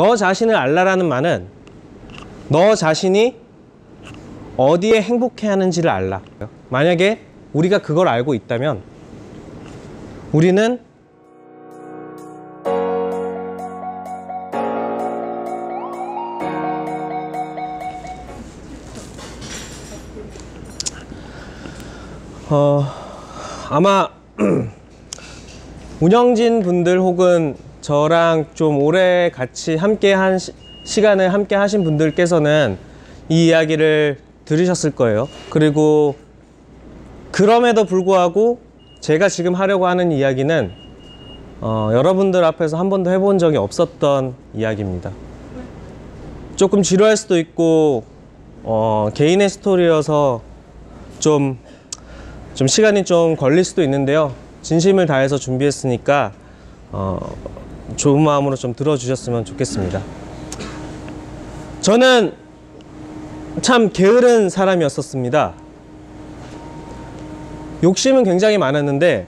너 자신을 알라라는 말은 너 자신이 어디에 행복해하는지를 알라. 만약에 우리가 그걸 알고 있다면 우리는 아마 운영진 분들 혹은 저랑 좀 오래 같이 함께 한 시간을 함께 하신 분들께서는 이 이야기를 들으셨을 거예요. 그리고 그럼에도 불구하고 제가 지금 하려고 하는 이야기는 여러분들 앞에서 한 번도 해본 적이 없었던 이야기입니다. 조금 지루할 수도 있고 개인의 스토리여서 좀 시간이 좀 걸릴 수도 있는데요. 진심을 다해서 준비했으니까 좋은 마음으로 좀 들어주셨으면 좋겠습니다. 저는 참 게으른 사람이었었습니다. 욕심은 굉장히 많았는데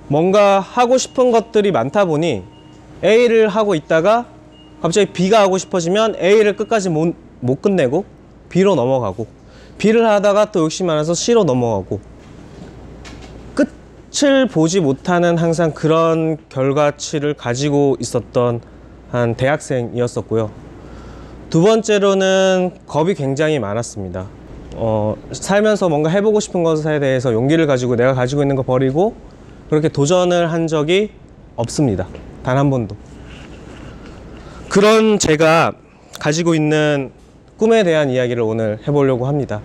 뭔가 하고 싶은 것들이 많다 보니 A를 하고 있다가 갑자기 B가 하고 싶어지면 A를 끝까지 못 끝내고 B로 넘어가고, B를 하다가 또 욕심이 많아서 C로 넘어가고, 끝을 보지 못하는 항상 그런 결과치를 가지고 있었던 한 대학생이었었고요. 두 번째로는 겁이 굉장히 많았습니다. 살면서 뭔가 해보고 싶은 것에 대해서 용기를 가지고 내가 가지고 있는 거 버리고 그렇게 도전을 한 적이 없습니다. 단 한 번도. 그런 제가 가지고 있는 꿈에 대한 이야기를 오늘 해보려고 합니다.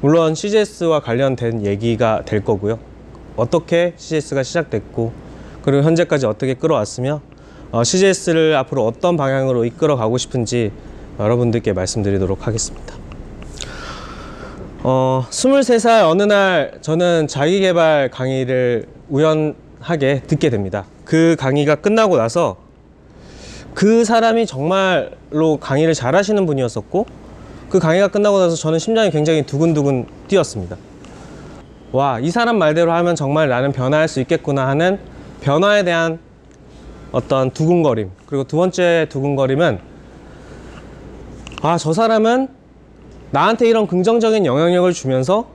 물론 CGS와 관련된 얘기가 될 거고요. 어떻게 CGS가 시작됐고 그리고 현재까지 어떻게 끌어왔으며 CGS를 앞으로 어떤 방향으로 이끌어 가고 싶은지 여러분들께 말씀드리도록 하겠습니다. 23살 어느 날 저는 자기계발 강의를 우연하게 듣게 됩니다. 그 강의가 끝나고 나서 그 사람이 정말로 강의를 잘 하시는 분이었었고, 그 강의가 끝나고 나서 저는 심장이 굉장히 두근두근 뛰었습니다. 와, 이 사람 말대로 하면 정말 나는 변화할 수 있겠구나 하는 변화에 대한 어떤 두근거림. 그리고 두 번째 두근거림은 저 사람은 나한테 이런 긍정적인 영향력을 주면서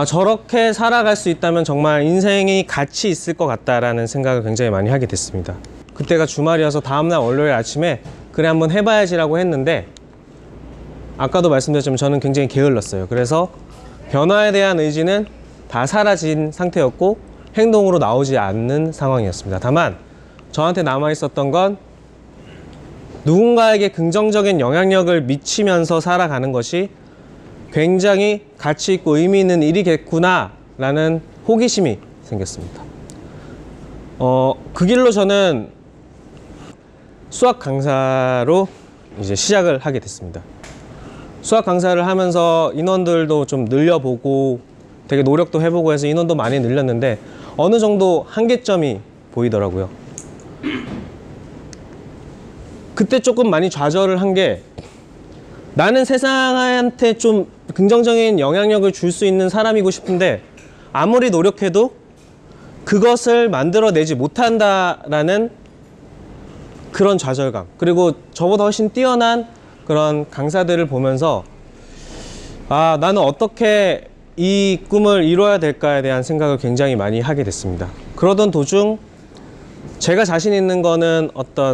저렇게 살아갈 수 있다면 정말 인생이 가치 있을 것 같다라는 생각을 굉장히 많이 하게 됐습니다. 그때가 주말이어서 다음날 월요일 아침에 그래 한번 해봐야지라고 했는데, 아까도 말씀드렸지만 저는 굉장히 게을렀어요. 그래서 변화에 대한 의지는 다 사라진 상태였고 행동으로 나오지 않는 상황이었습니다. 다만 저한테 남아있었던 건 누군가에게 긍정적인 영향력을 미치면서 살아가는 것이 굉장히 가치 있고 의미 있는 일이겠구나 라는 호기심이 생겼습니다. 그 길로 저는 수학 강사로 이제 시작을 하게 됐습니다. 수학 강사를 하면서 인원들도 좀 늘려보고 되게 노력도 해보고 해서 인원도 많이 늘렸는데 어느 정도 한계점이 보이더라고요. 그때 조금 많이 좌절을 한 게, 나는 세상한테 좀 긍정적인 영향력을 줄 수 있는 사람이고 싶은데 아무리 노력해도 그것을 만들어내지 못한다라는 그런 좌절감, 그리고 저보다 훨씬 뛰어난 그런 강사들을 보면서 나는 어떻게 이 꿈을 이뤄야 될까에 대한 생각을 굉장히 많이 하게 됐습니다. 그러던 도중 제가 자신 있는 거는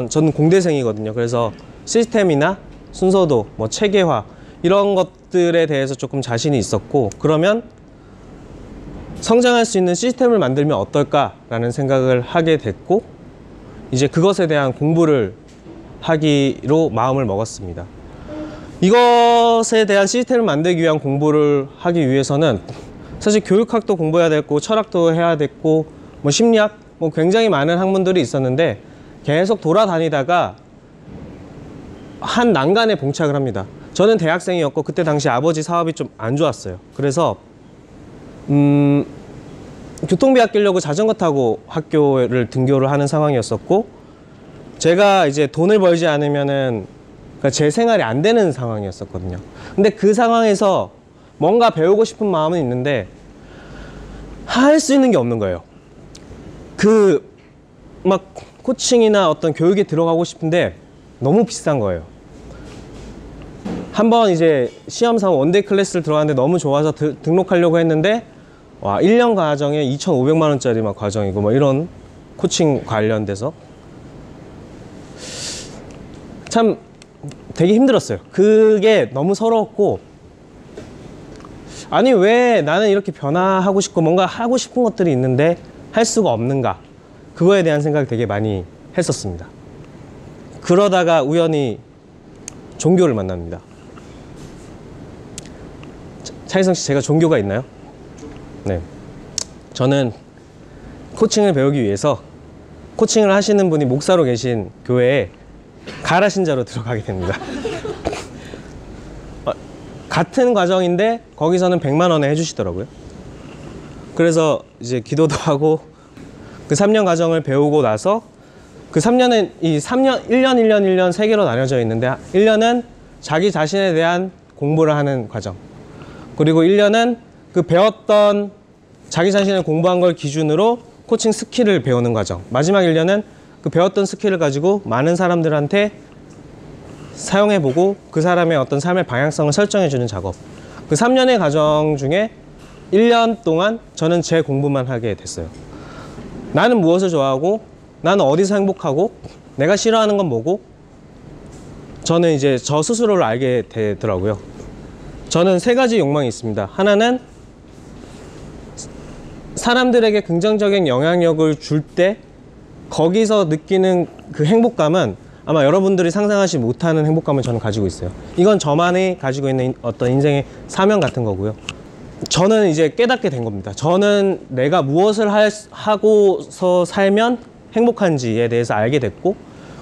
저는 공대생이거든요. 그래서 시스템이나 순서도, 체계화 이런 것들에 대해서 조금 자신이 있었고, 그러면 성장할 수 있는 시스템을 만들면 어떨까라는 생각을 하게 됐고, 이제 그것에 대한 공부를 하기로 마음을 먹었습니다. 이것에 대한 시스템을 만들기 위한 공부를 하기 위해서는 사실 교육학도 공부해야 됐고 철학도 해야 됐고 심리학 굉장히 많은 학문들이 있었는데 계속 돌아다니다가 한 난간에 봉착을 합니다. 저는 대학생이었고 그때 당시 아버지 사업이 좀 안 좋았어요. 그래서 교통비 아끼려고 자전거 타고 학교를 등교를 하는 상황이었었고, 제가 이제 돈을 벌지 않으면은 제 생활이 안 되는 상황이었었거든요. 근데 그 상황에서 뭔가 배우고 싶은 마음은 있는데 할 수 있는 게 없는 거예요. 코칭이나 어떤 교육에 들어가고 싶은데 너무 비싼 거예요. 한번 이제 시험삼아 원데이 클래스를 들어갔는데 너무 좋아서 등록하려고 했는데 와 1년 과정에 2,500만 원짜리 막 과정이고 뭐 이런 코칭 관련돼서 참 되게 힘들었어요. 그게 너무 서러웠고, 아니 왜 나는 이렇게 변화하고 싶고 뭔가 하고 싶은 것들이 있는데 할 수가 없는가, 그거에 대한 생각을 되게 많이 했었습니다. 그러다가 우연히 종교를 만납니다. 차희성 씨, 제가 종교가 있나요? 네. 저는 코칭을 배우기 위해서 코칭을 하시는 분이 목사로 계신 교회에 가라신자로 들어가게 됩니다. 같은 과정인데 거기서는 100만 원에 해주시더라고요. 그래서 이제 기도도 하고 그 3년 과정을 배우고 나서 그 3년은 1년 3개로 나뉘어져 있는데 1년은 자기 자신에 대한 공부를 하는 과정, 그리고 1년은 그 배웠던 자기 자신의 공부한 걸 기준으로 코칭 스킬을 배우는 과정, 마지막 1년은 그 배웠던 스킬을 가지고 많은 사람들한테 사용해보고 그 사람의 어떤 삶의 방향성을 설정해주는 작업. 그 3년의 과정 중에 1년 동안 저는 제 공부만 하게 됐어요. 나는 무엇을 좋아하고, 나는 어디서 행복하고, 내가 싫어하는 건 뭐고, 저는 이제 저 스스로를 알게 되더라고요. 저는 3가지 욕망이 있습니다. 하나는 사람들에게 긍정적인 영향력을 줄 때 거기서 느끼는 그 행복감은 아마 여러분들이 상상하지 못하는 행복감을 저는 가지고 있어요. 이건 저만이 가지고 있는 어떤 인생의 사명 같은 거고요. 저는 이제 깨닫게 된 겁니다. 저는 내가 무엇을 하고서 살면 행복한지에 대해서 알게 됐고,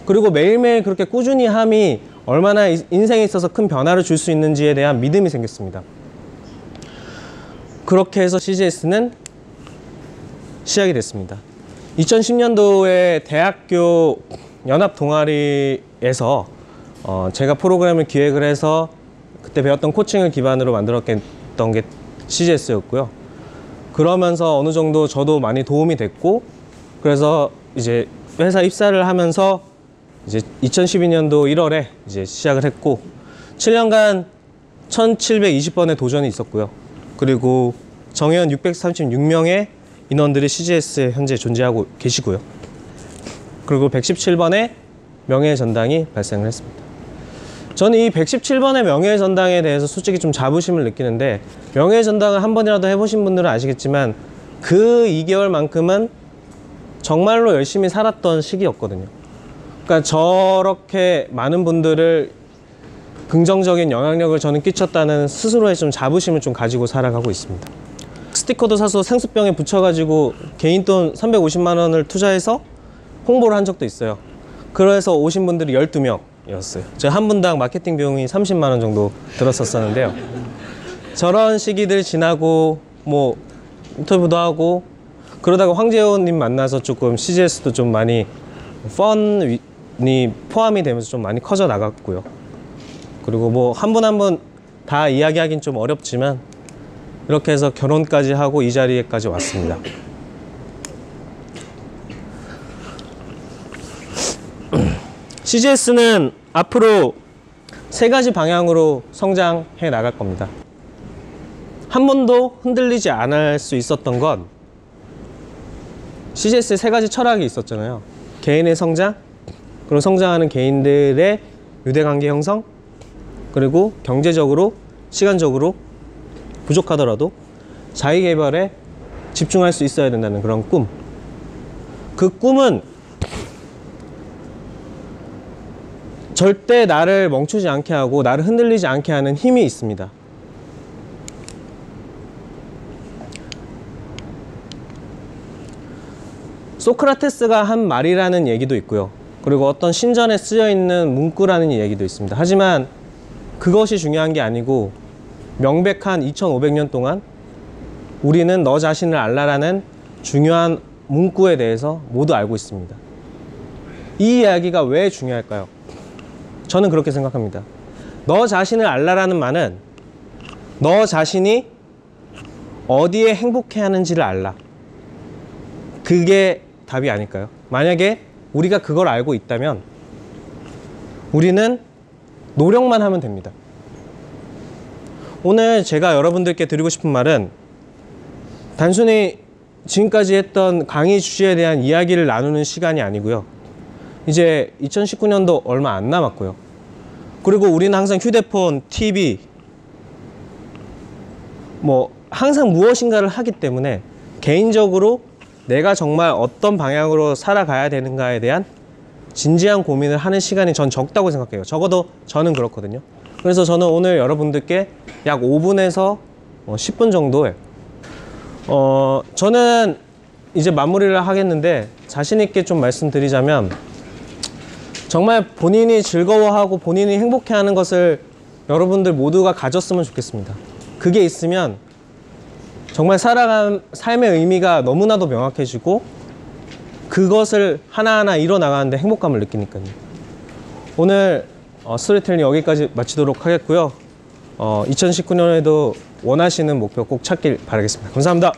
그리고 매일매일 그렇게 꾸준히 함이 얼마나 인생에 있어서 큰 변화를 줄 수 있는지에 대한 믿음이 생겼습니다. 그렇게 해서 CGS는 시작이 됐습니다. 2010년도에 대학교 연합 동아리에서 제가 프로그램을 기획을 해서 그때 배웠던 코칭을 기반으로 만들었던 게 CGS였고요. 그러면서 어느 정도 저도 많이 도움이 됐고, 그래서 이제 회사 입사를 하면서 이제 2012년도 1월에 이제 시작을 했고, 7년간 1720번의 도전이 있었고요. 그리고 정회원 636명의 인원들이 CGS에 현재 존재하고 계시고요. 그리고 117번의 명예의 전당이 발생을 했습니다. 저는 이 117번의 명예의 전당에 대해서 솔직히 좀 자부심을 느끼는데, 명예의 전당을 한 번이라도 해보신 분들은 아시겠지만 그 2개월만큼은 정말로 열심히 살았던 시기였거든요. 그러니까 저렇게 많은 분들을 긍정적인 영향력을 저는 끼쳤다는 스스로의 좀 자부심을 좀 가지고 살아가고 있습니다. 스티커도 사서 생수병에 붙여가지고 개인 돈 350만 원을 투자해서 홍보를 한 적도 있어요. 그래서 오신 분들이 12명이었어요. 제가 한 분당 마케팅 비용이 30만 원 정도 들었었는데요. 저런 시기들 지나고 뭐 인터뷰도 하고 그러다가 황재호님 만나서 조금 CGS도 좀 많이 펀이 포함이 되면서 좀 많이 커져 나갔고요. 그리고 뭐 한 분 한 분 다 이야기하긴 좀 어렵지만 이렇게 해서 결혼까지 하고 이 자리에까지 왔습니다. CGS는 앞으로 3가지 방향으로 성장해 나갈 겁니다. 한 번도 흔들리지 않을 수 있었던 건 CGS에 3가지 철학이 있었잖아요. 개인의 성장, 그리고 성장하는 개인들의 유대관계 형성, 그리고 경제적으로, 시간적으로 부족하더라도 자기개발에 집중할 수 있어야 된다는 그런 꿈. 그 꿈은 절대 나를 멈추지 않게 하고 나를 흔들리지 않게 하는 힘이 있습니다. 소크라테스가 한 말이라는 얘기도 있고요. 그리고 어떤 신전에 쓰여 있는 문구라는 얘기도 있습니다. 하지만 그것이 중요한 게 아니고 명백한 2500년 동안 우리는 너 자신을 알라라는 중요한 문구에 대해서 모두 알고 있습니다. 이 이야기가 왜 중요할까요? 저는 그렇게 생각합니다. 너 자신을 알라라는 말은 너 자신이 어디에 행복해 하는지를 알라. 그게 답이 아닐까요? 만약에 우리가 그걸 알고 있다면 우리는 노력만 하면 됩니다. 오늘 제가 여러분들께 드리고 싶은 말은 단순히 지금까지 했던 강의 주제에 대한 이야기를 나누는 시간이 아니고요. 이제 2019년도 얼마 안 남았고요. 그리고 우리는 항상 휴대폰, TV, 항상 무엇인가를 하기 때문에 개인적으로 내가 정말 어떤 방향으로 살아가야 되는가에 대한 진지한 고민을 하는 시간이 전 적다고 생각해요. 적어도 저는 그렇거든요. 그래서 저는 오늘 여러분들께 약 5분에서 10분 정도에 저는 이제 마무리를 하겠는데 자신 있게 좀 말씀드리자면 정말 본인이 즐거워하고 본인이 행복해하는 것을 여러분들 모두가 가졌으면 좋겠습니다. 그게 있으면 정말 살아간 삶의 의미가 너무나도 명확해지고 그것을 하나하나 이뤄나가는데 행복감을 느끼니까요. 오늘 스토리텔링 여기까지 마치도록 하겠고요. 2019년에도 원하시는 목표 꼭 찾길 바라겠습니다. 감사합니다.